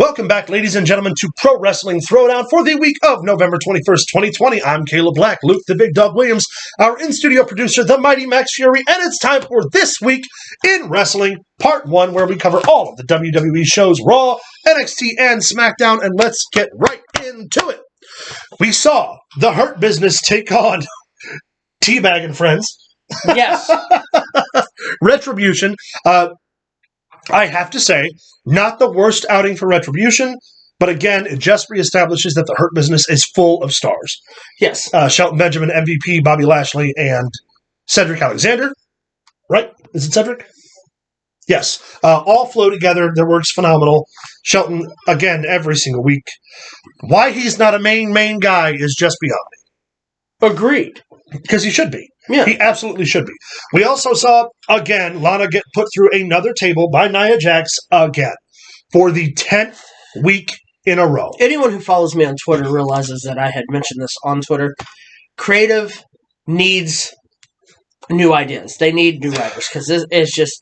Welcome back, ladies and gentlemen, to Pro Wrestling Throwdown for the week of November 21st, 2020. I'm Caleb Black, Luke the Big Dog Williams, our in-studio producer, the Mighty Max Fury, and it's time for This Week in Wrestling, Part 1, where we cover all of the WWE shows, Raw, NXT, and SmackDown, and let's get right into it. We saw the Hurt Business take on Teabag and Friends. Yes. Retribution. I have to say, not the worst outing for Retribution, but again, it just reestablishes that the Hurt Business is full of stars. Yes. Shelton Benjamin, MVP, Bobby Lashley, and Cedric Alexander. Right? Is it Cedric? Yes. All flow together. Their work's phenomenal. Shelton, again, every single week. Why he's not a main guy is just beyond me. Agreed. Because he should be. Yeah. He absolutely should be. We also saw, again, Lana get put through another table by Nia Jax again for the 10th week in a row. Anyone who follows me on Twitter realizes that I had mentioned this on Twitter. Creative needs new ideas. They need new writers because it's just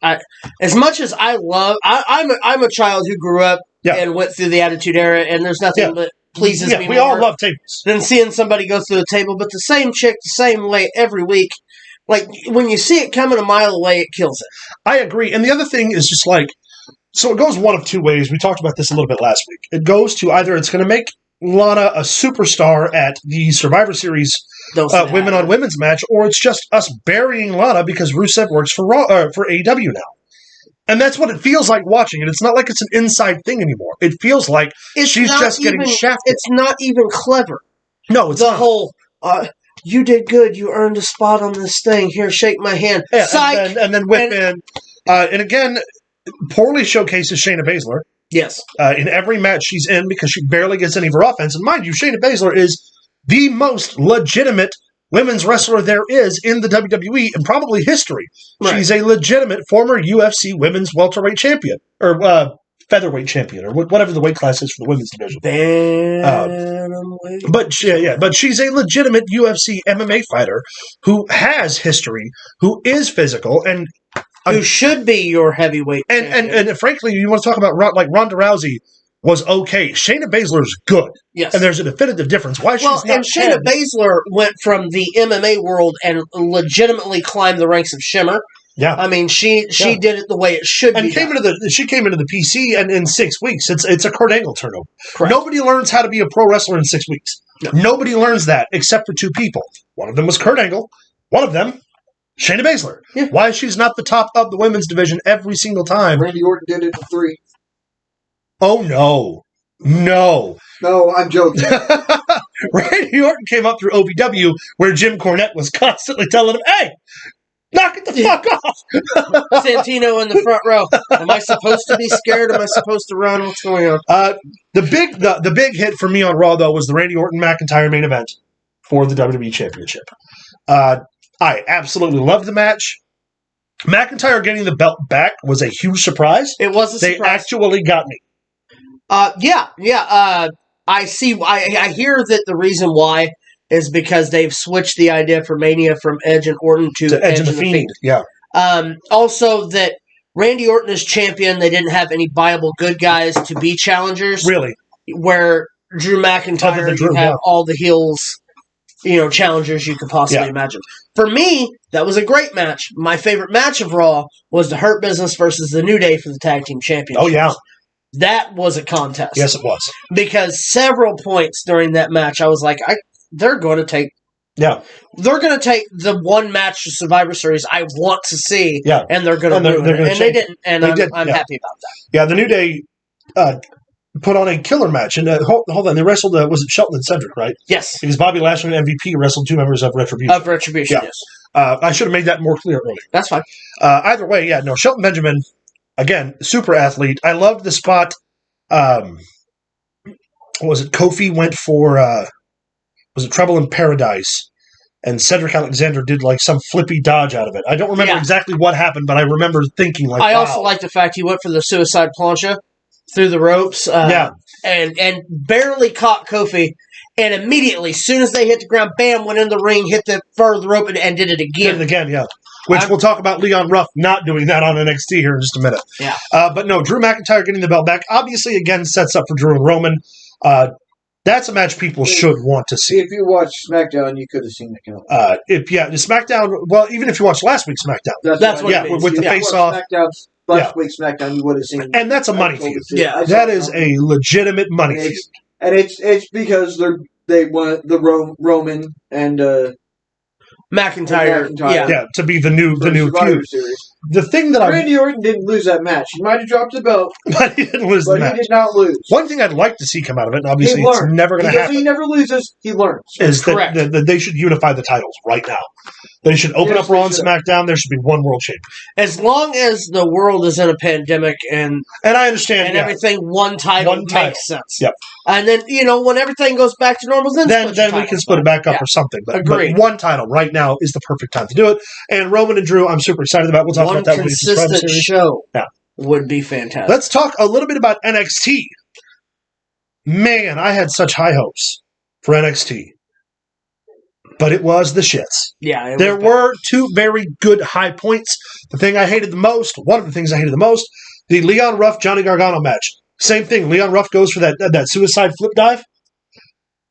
as much as I love. I'm a child who grew up and went through the Attitude Era, and there's nothing that pleases me more. We all love tables. Than seeing somebody go through the table, but the same chick, the same way every week. Like, when you see it coming a mile away, it kills it. I agree. And the other thing is just like, so it goes one of two ways. We talked about this a little bit last week. It goes to either it's going to make Lana a superstar at the Survivor Series women on women's match, or it's just us burying Lana because Rusev works for AEW now. And that's what it feels like watching it. It's not like it's an inside thing anymore. It feels like she's just getting shafted. It's not even clever. No, it's not. The whole, you did good. You earned a spot on this thing. Here, shake my hand. Yeah, Psych! And then whip in. And again, poorly showcases Shayna Baszler. Yes. In every match she's in because she barely gets any of her offense. And mind you, Shayna Baszler is the most legitimate women's wrestler there is in the WWE and probably history. Right. She's a legitimate former UFC women's welterweight champion, or featherweight champion, or whatever the weight class is for the women's division. But she's a legitimate UFC MMA fighter who has history, who is physical, and who should be your heavyweight champion. And frankly, you want to talk about like Ronda Rousey was okay. Shayna Baszler's good. Yes. And there's a definitive difference. Why she's not and Shayna Baszler went from the MMA world and legitimately climbed the ranks of Shimmer. Yeah. I mean, she did it the way it should be. And she came into the PC, and in 6 weeks, it's a Kurt Angle turnover. Correct. Nobody learns how to be a pro wrestler in 6 weeks. No. Nobody learns that except for two people. One of them was Kurt Angle. One of them, Shayna Baszler. Yeah. Why she's not the top of the women's division every single time. Randy Orton did it in 3. Oh, no. No, I'm joking. Randy Orton came up through OVW where Jim Cornette was constantly telling him, hey, knock it the fuck off. Santino in the front row. Am I supposed to be scared? Am I supposed to run? What's going on? The big hit for me on Raw, though, was the Randy Orton-McIntyre main event for the WWE Championship. I absolutely loved the match. McIntyre getting the belt back was a huge surprise. It was a surprise. They actually got me. I see. I hear that the reason why is because they've switched the idea for Mania from Edge and Orton to Edge and the Fiend. Yeah. Also, that Randy Orton is champion. They didn't have any viable good guys to be challengers. Really? Where Drew McIntyre, you have all the heels, challengers you could possibly imagine. For me, that was a great match. My favorite match of Raw was the Hurt Business versus the New Day for the Tag Team Championship. Oh, yeah. That was a contest. Yes, it was. Because several points during that match, I was like, they're going to take... Yeah. They're going to take the one match of Survivor Series I want to see, and they're going to ruin it. And they didn't, and I'm happy about that. Yeah, the New Day put on a killer match. And hold on, they wrestled, was it Shelton and Cedric, right? Yes. Because Bobby Lashley and MVP wrestled two members of Retribution. Yes. I should have made that more clear earlier. That's fine. Either way, Shelton Benjamin... Again, super athlete. I loved the spot. What was it? Kofi went for, was it Trouble in Paradise? And Cedric Alexander did like some flippy dodge out of it. I don't remember exactly what happened, but I remember thinking like, I also like the fact he went for the suicide plancha through the ropes. And barely caught Kofi. And immediately, as soon as they hit the ground, bam, went in the ring, hit the fur of the rope, and did it again. Did it again, yeah. which we'll talk about Leon Ruff not doing that on NXT here in just a minute. Yeah. But no, Drew McIntyre getting the belt back obviously again sets up for Drew and Roman. That's a match people should want to see. If you watch SmackDown, you could have seen it coming. SmackDown. Well, even if you watch last week's SmackDown, That's what it means. with the face-off. Last week's SmackDown, you would have seen. And that's a money feud. Yeah. That is a legitimate money feud. And it's because they want the Roman and McIntyre. Yeah. To be the new Survivor feud. Series. The thing that Randy Orton didn't lose that match. He might have dropped the belt, but he didn't lose the but match. he did not lose. One thing I'd like to see come out of it, and obviously He it's learned. never going to happen, He never loses. He learns. is correct. that they should unify the titles right now. They should open Yes, up Raw and they should. SmackDown. There should be one world champion. As long as the world is in a pandemic and I understand. everything, one title makes sense. Yep. And then, when everything goes back to normal, then we can split it back up or something. But Agreed. one title right now is the perfect time to do it. And Roman and Drew, I'm super excited about. We'll talk One about that when we get to Survivor consistent Series. show Yeah. would be fantastic. Let's talk a little bit about NXT. Man, I had such high hopes for NXT. But it was the shits. Yeah. There were two very good high points. One of the things I hated the most, the Leon Ruff Johnny Gargano match. Same thing. Leon Ruff goes for that suicide flip dive.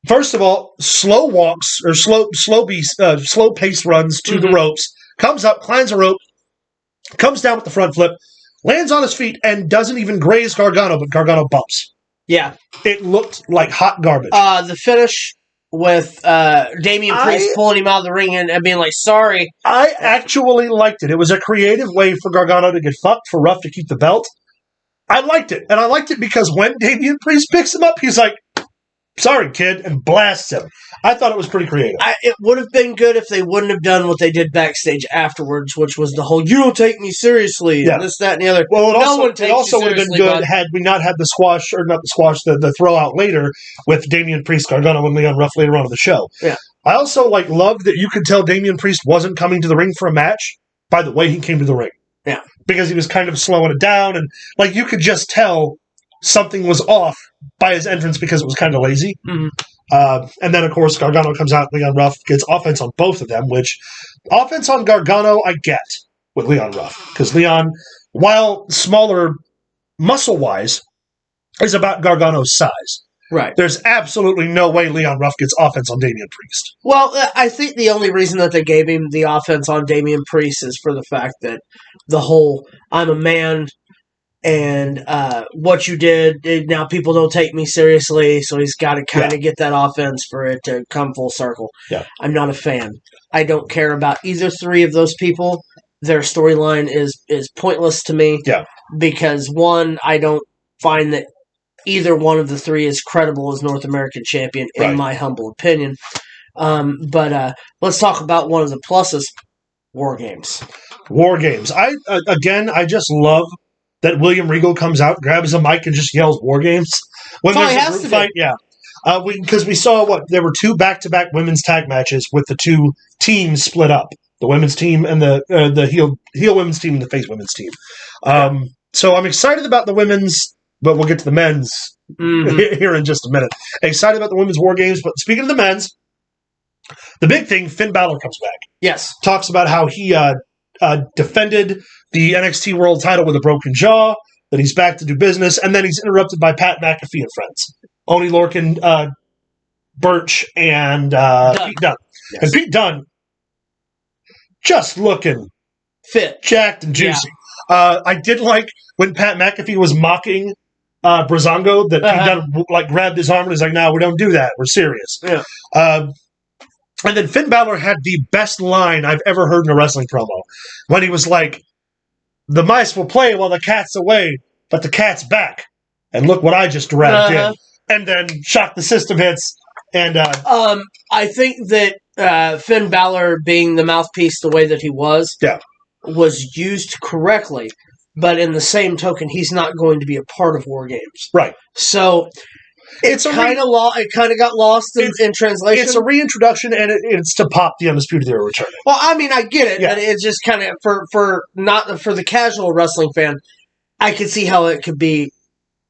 First of all, slow walks or slow pace runs to the ropes. Comes up, climbs a rope, comes down with the front flip, lands on his feet, and doesn't even graze Gargano, but Gargano bumps. Yeah. It looked like hot garbage. The finish with Damian Priest pulling him out of the ring and being like, sorry. I actually liked it. It was a creative way for Gargano to get fucked, for Ruff to keep the belt. I liked it. And I liked it because when Damian Priest picks him up, he's like, sorry, kid, and blasts him. I thought it was pretty creative. It would have been good if they wouldn't have done what they did backstage afterwards, which was the whole, you don't take me seriously, and this, that, and the other. Well, it also would have been good had we not had the throw out later with Damian Priest, Gargano, and Leon Ruff later on in the show. Yeah. I also loved that you could tell Damian Priest wasn't coming to the ring for a match by the way he came to the ring. Yeah. Because he was kind of slowing it down, and you could just tell something was off by his entrance because it was kind of lazy. Mm-hmm. And then, of course, Gargano comes out, Leon Ruff gets offense on both of them, which offense on Gargano I get with Leon Ruff. Because Leon, while smaller muscle-wise, is about Gargano's size. Right. There's absolutely no way Leon Ruff gets offense on Damian Priest. Well, I think the only reason that they gave him the offense on Damian Priest is for the fact that the whole, I'm a man, and what you did, now people don't take me seriously, so he's got to kind of get that offense for it to come full circle. Yeah. I'm not a fan. I don't care about either three of those people. Their storyline is pointless to me. Yeah. Because, one, I don't find that either one of the three is credible as North American champion, in my humble opinion. But let's talk about one of the pluses, War Games. War Games. I just love that William Regal comes out, grabs a mic, and just yells War Games. When That's all there's he a has group to fight, do. yeah. Because we saw there were two back-to-back women's tag matches with the two teams split up. The women's team and the heel women's team and the face women's team. So I'm excited about the women's, but we'll get to the men's here in just a minute. Excited about the women's War Games, but speaking of the men's, the big thing, Finn Balor comes back. Yes. Talks about how he defended the NXT World title with a broken jaw, that he's back to do business, and then he's interrupted by Pat McAfee and friends. Oni Lorcan, Birch, and Pete Dunne. Yes. And Pete Dunne, just looking fit, jacked and juicy. Yeah. I did like when Pat McAfee was mocking Breezango, that Pete Dunne grabbed his arm and was like, no, we don't do that. We're serious. Yeah. And then Finn Balor had the best line I've ever heard in a wrestling promo when he was like, the mice will play while the cat's away, but the cat's back. And look what I just did. And then Shock the System hits. And I think that Finn Balor being the mouthpiece the way that he was used correctly. But in the same token, he's not going to be a part of War Games. Right. So it kind of got lost in translation. It's a reintroduction, and it's to pop the Undisputed Era returning. Well, I mean, I get it, but it's just kind of for the casual wrestling fan, I could see how it could be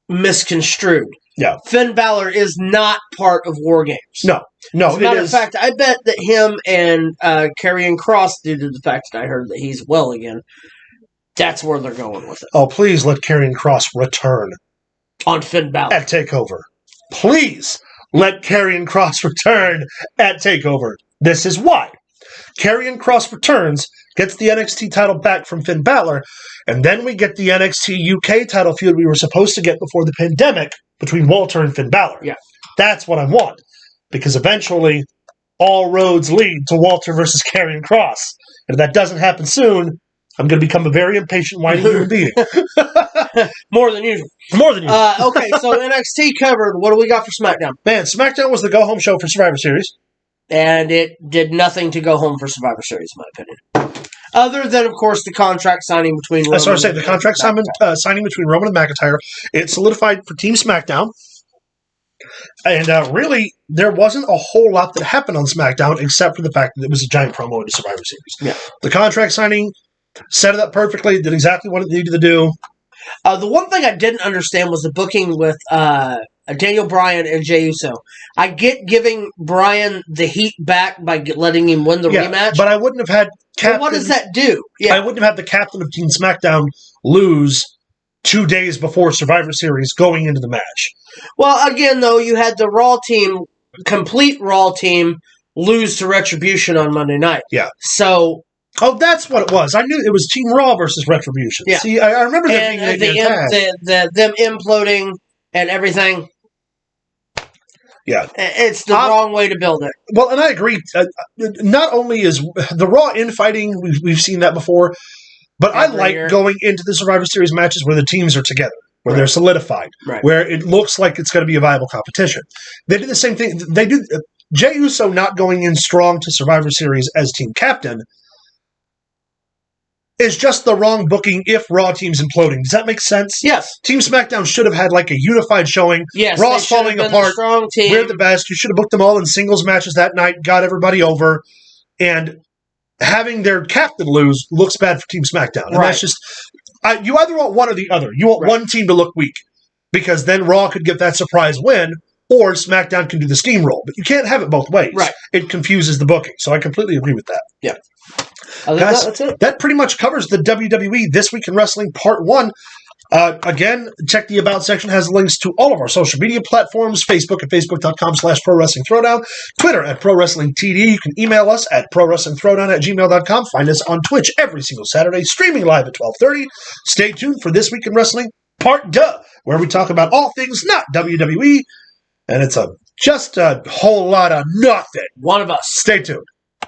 misconstrued. Yeah. Finn Balor is not part of War Games. No, As a matter of fact, I bet that him and Karrion Kross, due to the fact that I heard that he's well again, that's where they're going with it. Oh, please let Karrion Kross return On Finn Balor. at TakeOver. Please let Karrion Kross return at TakeOver. This is why. Karrion Kross returns, gets the NXT title back from Finn Balor, and then we get the NXT UK title feud we were supposed to get before the pandemic between Walter and Finn Balor. Yeah. That's what I want. Because eventually, all roads lead to Walter versus Karrion Kross. And if that doesn't happen soon, I'm going to become a very impatient, whiny human being. More than usual. More than usual. Okay, so NXT covered. What do we got for SmackDown? Man, SmackDown was the go-home show for Survivor Series. And it did nothing to go home for Survivor Series, in my opinion. Other than, of course, the contract signing between Roman. That's what I was saying. The contract signing between Roman and McIntyre. It solidified for Team SmackDown. And really, there wasn't a whole lot that happened on SmackDown except for the fact that it was a giant promo into Survivor Series. Yeah. The contract signing set it up perfectly, did exactly what it needed to do. The one thing I didn't understand was the booking with Daniel Bryan and Jey Uso. I get giving Bryan the heat back by letting him win the rematch. But I wouldn't have had Captain... what does that do? Yeah. I wouldn't have had the captain of Team SmackDown lose 2 days before Survivor Series going into the match. Well, again, though, you had the Raw team, complete Raw team, lose to Retribution on Monday night. Yeah. So... Oh, that's what it was. I knew it was Team Raw versus Retribution. Yeah. See, I remember that being them imploding and everything. Yeah. It's the wrong way to build it. Well, and I agree. Not only is the Raw infighting, we've seen that before, but I like going into the Survivor Series matches where the teams are together, where they're solidified, where it looks like it's going to be a viable competition. They did the same thing. They do. Jey Uso not going in strong to Survivor Series as team captain is just the wrong booking if Raw team's imploding. Does that make sense? Yes. Team SmackDown should have had like a unified showing. Yes. Raw's falling apart. Strong team. We're the best. You should have booked them all in singles matches that night, got everybody over, and having their captain lose looks bad for Team SmackDown. And that's just, you either want one or the other. You want one team to look weak, because then Raw could get that surprise win, or SmackDown can do the steamroll. But you can't have it both ways. Right. It confuses the booking. So I completely agree with that. Yeah. Guys, that's it. That pretty much covers the WWE This Week in Wrestling Part 1. Again, check the About section. Has links to all of our social media platforms. Facebook at facebook.com/ProWrestlingThrowdown. Twitter at ProWrestlingTD. You can email us at ProWrestlingThrowdown@gmail.com. Find us on Twitch every single Saturday, streaming live at 12:30. Stay tuned for This Week in Wrestling Part 2, where we talk about all things not WWE. And it's just a whole lot of nothing. One of us. Stay tuned.